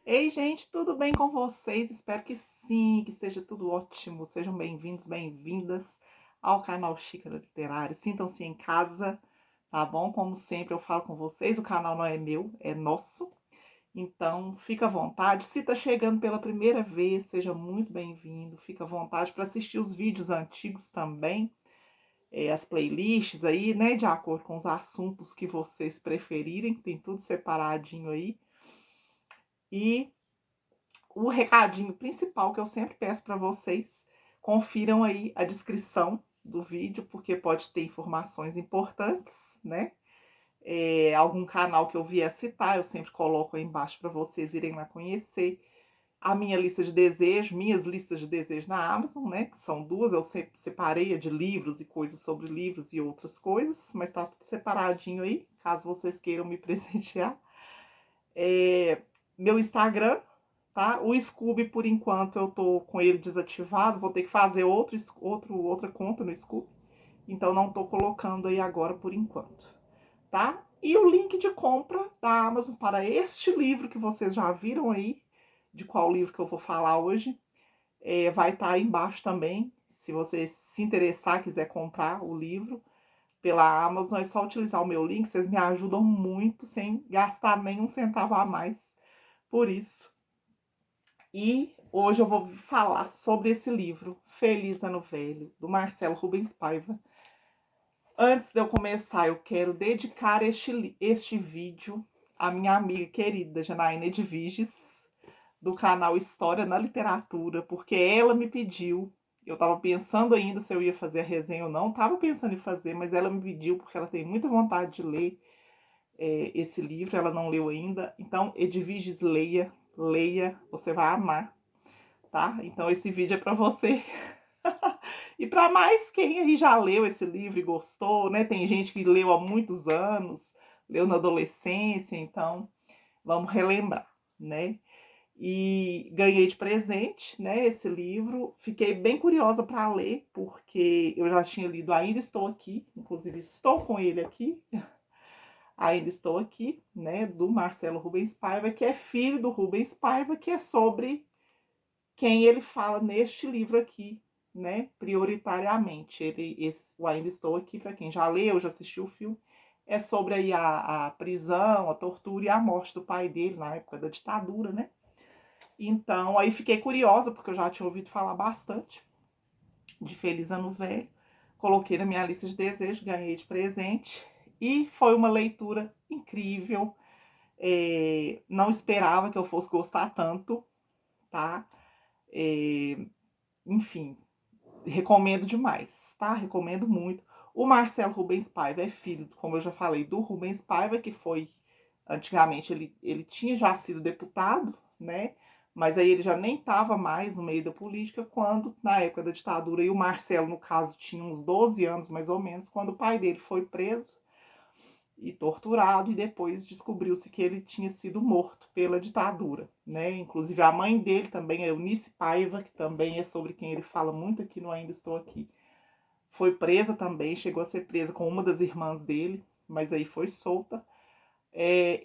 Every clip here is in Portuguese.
Ei, gente, tudo bem com vocês? Espero que sim, que esteja tudo ótimo. Sejam bem-vindos, bem-vindas ao canal Xícara Literária. Sintam-se em casa, tá bom? Como sempre eu falo com vocês, o canal não é meu, é nosso. Então, fica à vontade. Se está chegando pela primeira vez, seja muito bem-vindo. Fica à vontade para assistir os vídeos antigos também, as playlists aí, né? De acordo com os assuntos que vocês preferirem, tem tudo separadinho aí. E o recadinho principal que eu sempre peço para vocês, confiram aí a descrição do vídeo, porque pode ter informações importantes, né? Algum canal que eu vier citar, eu sempre coloco aí embaixo para vocês irem lá conhecer. A minha lista de desejos, minhas listas de desejos na Amazon, né? Que são duas, eu sempre separei de livros e coisas sobre livros e outras coisas, mas tá tudo separadinho aí, caso vocês queiram me presentear. Meu Instagram, tá? O Scooby, por enquanto, eu tô com ele desativado. Vou ter que fazer outra conta no Scooby. Então, não tô colocando aí agora por enquanto, tá? E o link de compra da Amazon para este livro que vocês já viram aí, de qual livro que eu vou falar hoje, vai estar aí embaixo também. Se você se interessar, quiser comprar o livro pela Amazon, é só utilizar o meu link. Vocês me ajudam muito sem gastar nenhum centavo a mais por isso. E hoje eu vou falar sobre esse livro, Feliz Ano Velho, do Marcelo Rubens Paiva. Antes de eu começar, eu quero dedicar este vídeo à minha amiga querida Janaína Edviges, do canal História na Literatura, porque ela me pediu. Eu estava pensando ainda se eu ia fazer a resenha ou não, estava pensando em fazer, mas ela me pediu porque ela tem muita vontade de ler esse livro, ela não leu ainda. Então, Edviges, leia, leia, você vai amar, tá? Então, esse vídeo é para você. E para mais quem aí já leu esse livro e gostou, né? Tem gente que leu há muitos anos, leu na adolescência, então vamos relembrar, né? E ganhei de presente, né, esse livro. Fiquei bem curiosa para ler, porque eu já tinha lido Ainda Estou Aqui, inclusive estou com ele aqui. Ainda Estou Aqui, né, do Marcelo Rubens Paiva, que é filho do Rubens Paiva, que é sobre quem ele fala neste livro aqui, né, prioritariamente. O Ainda Estou Aqui, para quem já leu, já assistiu o filme, é sobre aí a prisão, a tortura e a morte do pai dele na época da ditadura, né? Então, aí fiquei curiosa, porque eu já tinha ouvido falar bastante de Feliz Ano Velho. Coloquei na minha lista de desejos, ganhei de presente. E foi uma leitura incrível. Não esperava que eu fosse gostar tanto, tá? É, enfim, recomendo demais, tá? Recomendo muito. O Marcelo Rubens Paiva é filho, como eu já falei, do Rubens Paiva, que foi, antigamente, ele tinha já sido deputado, né? Mas aí ele já nem estava mais no meio da política quando, na época da ditadura, e o Marcelo, no caso, tinha uns 12 anos, mais ou menos, quando o pai dele foi preso e torturado, e depois descobriu-se que ele tinha sido morto pela ditadura, né? Inclusive a mãe dele também, a Eunice Paiva, que também é sobre quem ele fala muito aqui no Ainda Estou Aqui, foi presa também, chegou a ser presa com uma das irmãs dele, mas aí foi solta.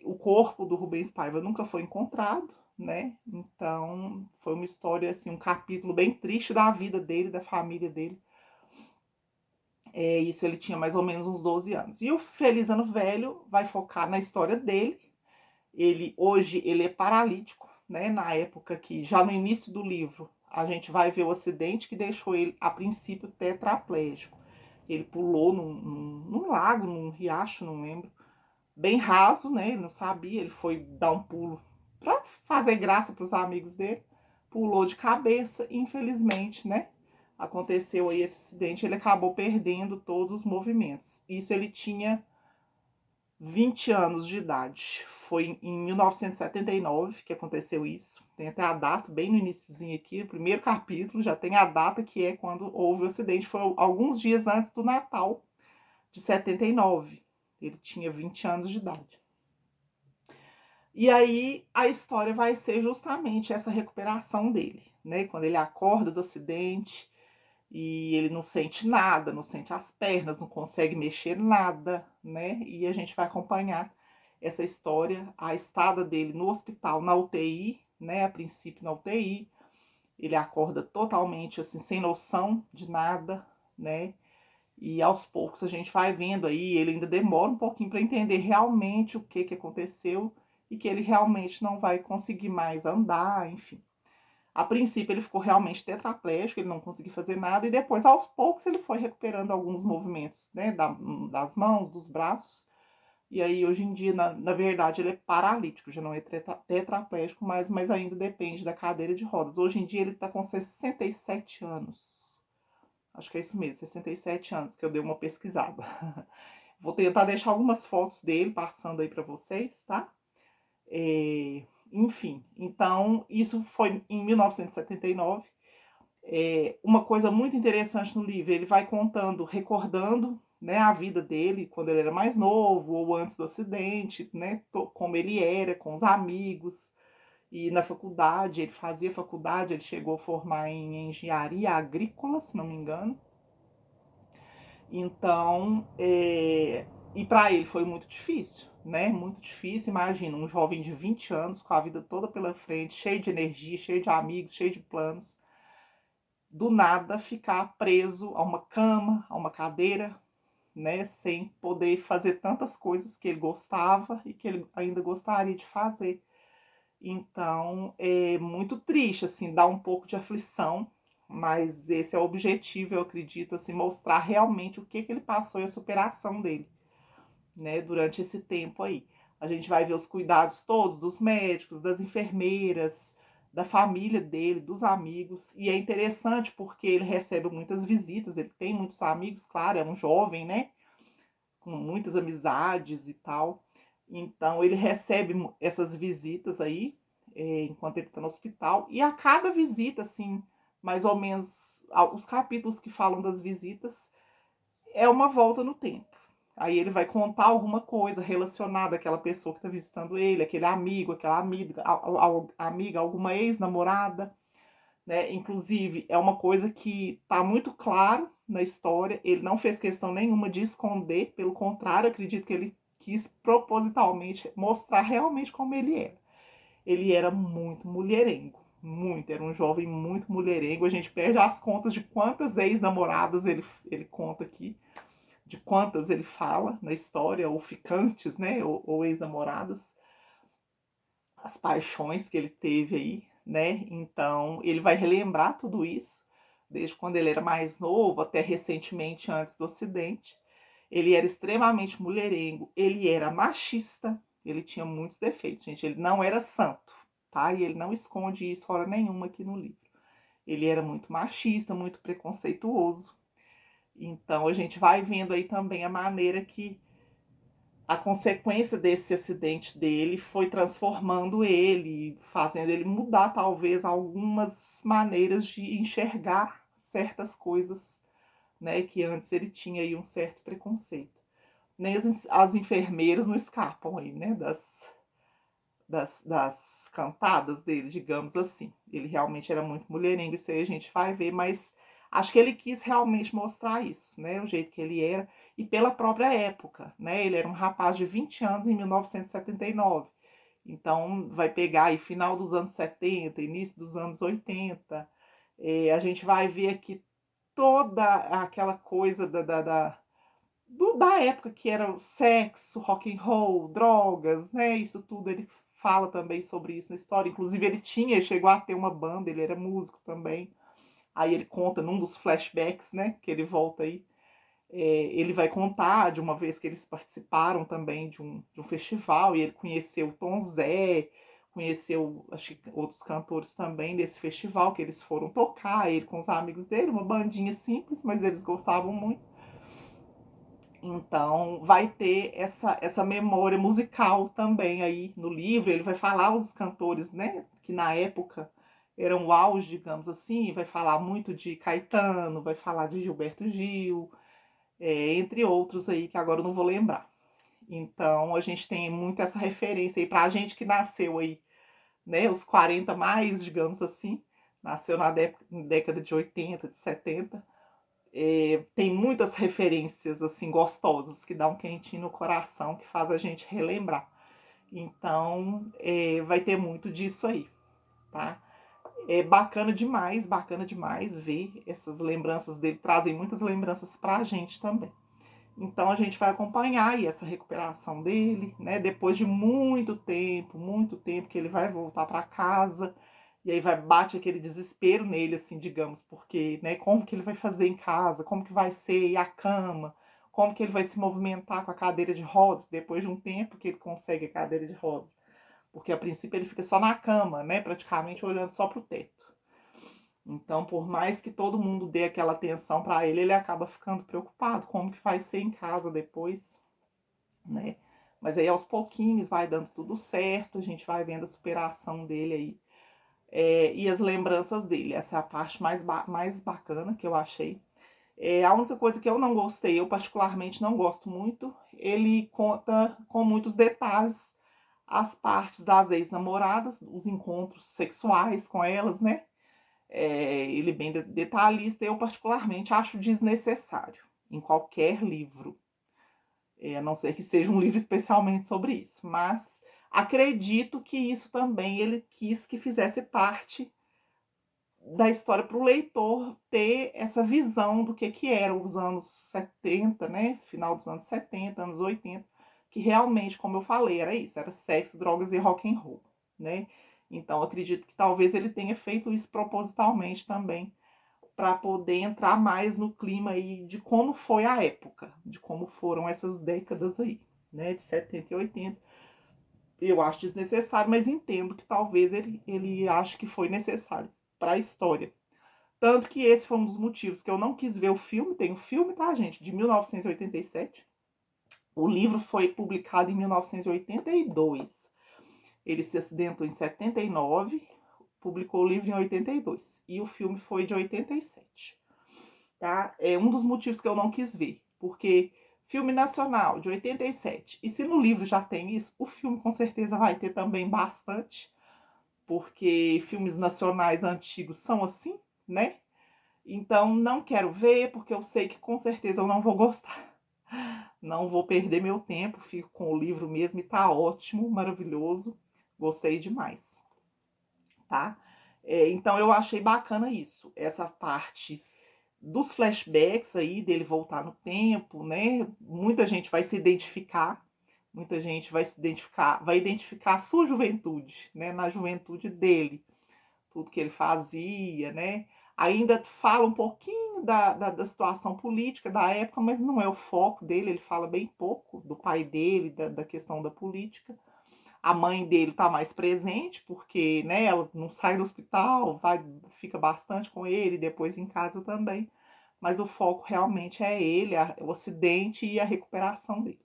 O corpo do Rubens Paiva nunca foi encontrado, né? Então foi uma história, assim, um capítulo bem triste da vida dele, da família dele. Isso ele tinha mais ou menos uns 12 anos. E o Feliz Ano Velho vai focar na história dele. Hoje ele é paralítico, né? Na época que, já no início do livro, a gente vai ver o acidente que deixou ele, a princípio, tetraplégico. Ele pulou num lago, num riacho, não lembro, bem raso, né? Ele não sabia, ele foi dar um pulo para fazer graça para os amigos dele, pulou de cabeça, e infelizmente, né? Aconteceu aí esse acidente, ele acabou perdendo todos os movimentos. Isso ele tinha 20 anos de idade. Foi em 1979 que aconteceu isso. Tem até a data, bem no iníciozinho aqui, o primeiro capítulo, já tem a data que é quando houve o acidente. Foi alguns dias antes do Natal de 79. Ele tinha 20 anos de idade. E aí a história vai ser justamente essa recuperação dele, né? Quando ele acorda do acidente, e ele não sente nada, não sente as pernas, não consegue mexer nada, né? E a gente vai acompanhar essa história, a estada dele no hospital, na UTI, né? A princípio na UTI, ele acorda totalmente assim, sem noção de nada, né? E aos poucos a gente vai vendo aí, ele ainda demora um pouquinho para entender realmente o que aconteceu e que ele realmente não vai conseguir mais andar, enfim. A princípio ele ficou realmente tetraplégico, ele não conseguia fazer nada, e depois, aos poucos, ele foi recuperando alguns movimentos, né, das mãos, dos braços. E aí, hoje em dia, na verdade, ele é paralítico, já não é tetraplégico, mas ainda depende da cadeira de rodas. Hoje em dia, ele está com 67 anos. Acho que é isso mesmo, 67 anos, que eu dei uma pesquisada. Vou tentar deixar algumas fotos dele passando aí para vocês, tá? Enfim, então isso foi em 1979. Uma coisa muito interessante no livro, ele vai contando, recordando, né, a vida dele quando ele era mais novo ou antes do acidente, né, como ele era com os amigos. E na faculdade, ele fazia faculdade, ele chegou a formar em engenharia agrícola, se não me engano. Então, e para ele foi muito difícil, né? Muito difícil. Imagina um jovem de 20 anos com a vida toda pela frente, cheio de energia, cheio de amigos, cheio de planos, do nada ficar preso a uma cama, a uma cadeira, né? Sem poder fazer tantas coisas que ele gostava e que ele ainda gostaria de fazer. Então, é muito triste, assim, dá um pouco de aflição, mas esse é o objetivo, eu acredito, assim, mostrar realmente o que ele passou e a superação dele, né, durante esse tempo aí. A gente vai ver os cuidados todos dos médicos, das enfermeiras, da família dele, dos amigos, e é interessante porque ele recebe muitas visitas, ele tem muitos amigos, claro, é um jovem, né, com muitas amizades e tal. Então ele recebe essas visitas aí, enquanto ele está no hospital. E a cada visita, assim, mais ou menos, os capítulos que falam das visitas, é uma volta no tempo. Aí ele vai contar alguma coisa relacionada àquela pessoa que está visitando ele, aquele amigo, aquela amiga, alguma ex-namorada, né? Inclusive, é uma coisa que está muito claro na história. Ele não fez questão nenhuma de esconder, pelo contrário, acredito que ele quis propositalmente mostrar realmente como ele era. Ele era muito mulherengo, muito, era um jovem muito mulherengo. A gente perde as contas de quantas ex-namoradas ele conta aqui, de quantas ele fala na história, ou ficantes, né, ou ex-namoradas, as paixões que ele teve aí, né? Então, ele vai relembrar tudo isso, desde quando ele era mais novo até recentemente, antes do acidente. Ele era extremamente mulherengo, ele era machista, ele tinha muitos defeitos, gente. Ele não era santo, tá? E ele não esconde isso hora nenhuma aqui no livro. Ele era muito machista, muito preconceituoso. Então, a gente vai vendo aí também a maneira que a consequência desse acidente dele foi transformando ele, fazendo ele mudar talvez algumas maneiras de enxergar certas coisas, né, que antes ele tinha aí um certo preconceito. Nem as enfermeiras não escapam aí, né, das cantadas dele, digamos assim. Ele realmente era muito mulherengo, isso aí a gente vai ver, mas acho que ele quis realmente mostrar isso, né? O jeito que ele era, e pela própria época, né? Ele era um rapaz de 20 anos em 1979. Então, vai pegar aí final dos anos 70, início dos anos 80. A gente vai ver aqui toda aquela coisa da época que era o sexo, rock and roll, drogas, né? Isso tudo ele fala também sobre isso na história. Inclusive ele chegou a ter uma banda, ele era músico também. Aí ele conta num dos flashbacks, né? Que ele volta aí. Ele vai contar de uma vez que eles participaram também de um festival e ele conheceu o Tom Zé, conheceu acho que outros cantores também desse festival que eles foram tocar, ele com os amigos dele, uma bandinha simples, mas eles gostavam muito. Então, vai ter essa memória musical também aí no livro. Ele vai falar os cantores, né, que na época eram o auge, digamos assim, vai falar muito de Caetano, vai falar de Gilberto Gil, entre outros aí que agora eu não vou lembrar. Então, a gente tem muito essa referência aí para a gente que nasceu aí, né, os 40 mais, digamos assim, nasceu na década de 80, de 70. Tem muitas referências assim gostosas que dá um quentinho no coração, que faz a gente relembrar. Então, vai ter muito disso aí, tá? É bacana demais ver essas lembranças dele, trazem muitas lembranças pra gente também. Então a gente vai acompanhar aí essa recuperação dele, né? Depois de muito tempo que ele vai voltar para casa, e aí vai bate aquele desespero nele, assim, digamos, porque, né? Como que ele vai fazer em casa? Como que vai ser e a cama? Como que ele vai se movimentar com a cadeira de rodas depois de um tempo que ele consegue a cadeira de rodas? Porque a princípio ele fica só na cama, né? Praticamente olhando só para o teto. Então, por mais que todo mundo dê aquela atenção para ele, ele acaba ficando preocupado como que vai ser em casa depois, né? Mas aí aos pouquinhos vai dando tudo certo, a gente vai vendo a superação dele aí. E as lembranças dele, essa é a parte mais bacana que eu achei. A única coisa que eu não gostei, eu particularmente não gosto muito, ele conta com muitos detalhes as partes das ex-namoradas, os encontros sexuais com elas, né? Ele bem detalhista, eu particularmente acho desnecessário em qualquer livro, a não ser que seja um livro especialmente sobre isso, mas acredito que isso também ele quis que fizesse parte da história para o leitor ter essa visão do que eram os anos 70, né? Final dos anos 70, anos 80, que realmente, como eu falei, era isso, era sexo, drogas e rock and roll, né? Então acredito que talvez ele tenha feito isso propositalmente também para poder entrar mais no clima aí de como foi a época, de como foram essas décadas aí, né, de 70 e 80. Eu acho desnecessário, mas entendo que talvez ele ache que foi necessário para a história. Tanto que esse foi um dos motivos que eu não quis ver o filme. Tem o filme, tá, gente? De 1987. O livro foi publicado em 1982. Ele se acidentou em 79, publicou o livro em 82. E o filme foi de 87. Tá? É um dos motivos que eu não quis ver. Porque filme nacional de 87. E se no livro já tem isso, o filme com certeza vai ter também bastante. Porque filmes nacionais antigos são assim, né? Então, não quero ver, porque eu sei que com certeza eu não vou gostar. Não vou perder meu tempo, fico com o livro mesmo e tá ótimo, maravilhoso. Gostei demais, tá? Então, eu achei bacana isso, essa parte dos flashbacks aí, dele voltar no tempo, né? Muita gente vai se identificar, muita gente vai identificar a sua juventude, né? Na juventude dele, tudo que ele fazia, né? Ainda fala um pouquinho da situação política da época, mas não é o foco dele, ele fala bem pouco do pai dele, da questão da política. A mãe dele está mais presente, porque né, ela não sai do hospital, fica bastante com ele, depois em casa também. Mas o foco realmente é ele, o acidente e a recuperação dele.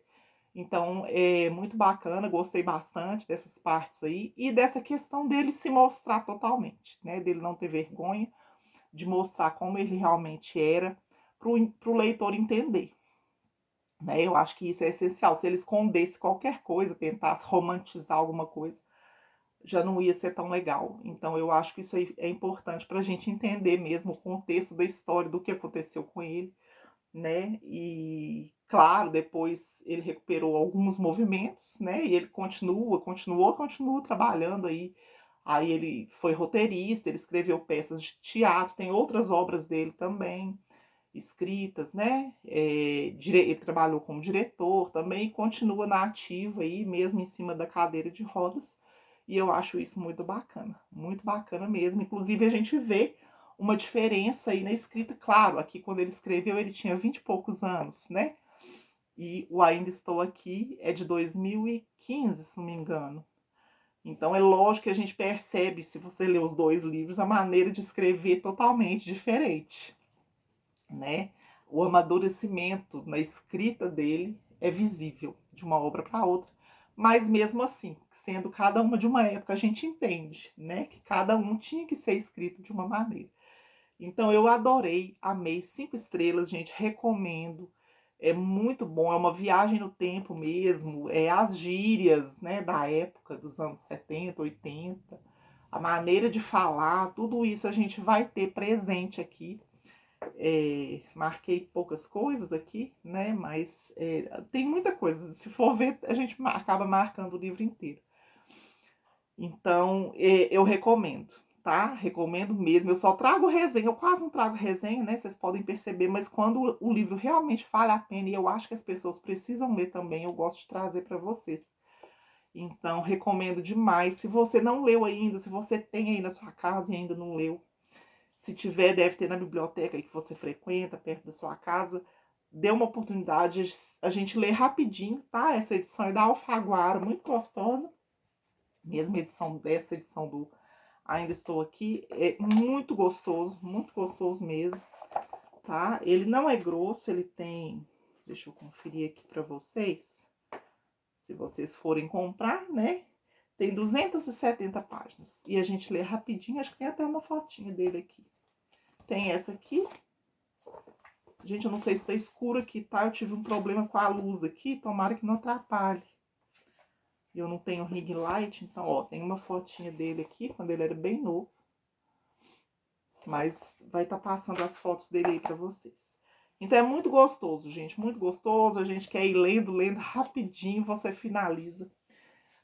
Então, é muito bacana, gostei bastante dessas partes aí e dessa questão dele se mostrar totalmente, né? Dele não ter vergonha de mostrar como ele realmente era para o leitor entender, né? Eu acho que isso é essencial. Se ele escondesse qualquer coisa, tentasse romantizar alguma coisa, já não ia ser tão legal. Então, eu acho que isso aí é importante para a gente entender mesmo o contexto da história, do que aconteceu com ele, né? E claro, depois ele recuperou alguns movimentos, né? E ele continuou trabalhando aí. Aí ele foi roteirista, ele escreveu peças de teatro, tem outras obras dele também escritas, né? Ele trabalhou como diretor também e continua na ativa aí, mesmo em cima da cadeira de rodas. E eu acho isso muito bacana mesmo. Inclusive a gente vê uma diferença aí na escrita. Claro, aqui quando ele escreveu ele tinha 20 e poucos anos, né? E o Ainda Estou Aqui é de 2015, se não me engano. Então é lógico que a gente percebe, se você ler os dois livros, a maneira de escrever totalmente diferente, né? O amadurecimento na escrita dele é visível de uma obra para outra, mas mesmo assim, sendo cada uma de uma época, a gente entende, né? Que cada um tinha que ser escrito de uma maneira. Então eu adorei, amei, 5 estrelas, gente, recomendo. É muito bom, é uma viagem no tempo mesmo, as gírias, né, da época dos anos 70, 80, a maneira de falar, tudo isso a gente vai ter presente aqui. Marquei poucas coisas aqui, né? Mas tem muita coisa. Se for ver, a gente acaba marcando o livro inteiro. Então, eu recomendo, tá? Recomendo mesmo. Eu só trago resenha, eu quase não trago resenha, né? Vocês podem perceber, mas quando o livro realmente vale a pena e eu acho que as pessoas precisam ler também, eu gosto de trazer para vocês. Então, recomendo demais. Se você não leu ainda, se você tem aí na sua casa e ainda não leu, se tiver, deve ter na biblioteca aí que você frequenta, perto da sua casa, dê uma oportunidade. A gente lê rapidinho, tá? Essa edição é da Alfaguara, muito gostosa. Mesma edição dessa edição do Ainda Estou Aqui. É muito gostoso mesmo, tá? Ele não é grosso, ele tem... Deixa eu conferir aqui para vocês. Se vocês forem comprar, né? Tem 270 páginas. E a gente lê rapidinho, acho que tem até uma fotinha dele aqui. Tem essa aqui. Gente, eu não sei se tá escuro aqui, tá? Eu tive um problema com a luz aqui, tomara que não atrapalhe. Eu não tenho ring light, então, ó, tem uma fotinha dele aqui, quando ele era bem novo. Mas vai estar passando as fotos dele aí pra vocês. Então é muito gostoso, gente, muito gostoso. A gente quer ir lendo rapidinho, você finaliza.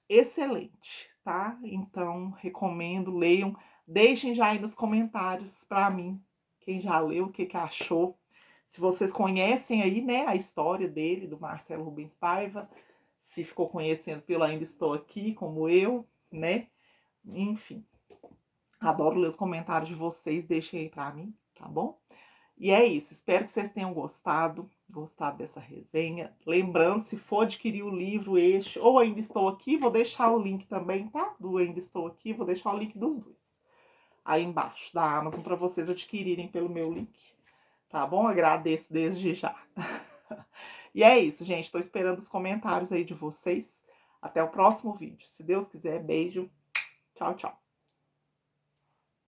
Excelente, tá? Então, recomendo, leiam. Deixem já aí nos comentários pra mim, quem já leu, o que achou. Se vocês conhecem aí, né, a história dele, do Marcelo Rubens Paiva. Se ficou conhecendo pelo Ainda Estou Aqui, como eu, né? Enfim, adoro ler os comentários de vocês, deixem aí pra mim, tá bom? E é isso, espero que vocês tenham gostado dessa resenha. Lembrando, se for adquirir o livro este ou Ainda Estou Aqui, vou deixar o link também, tá? Do Ainda Estou Aqui, vou deixar o link dos dois aí embaixo da Amazon para vocês adquirirem pelo meu link, tá bom? Agradeço desde já. E é isso, gente, estou esperando os comentários aí de vocês. Até o próximo vídeo. Se Deus quiser, beijo. Tchau, tchau.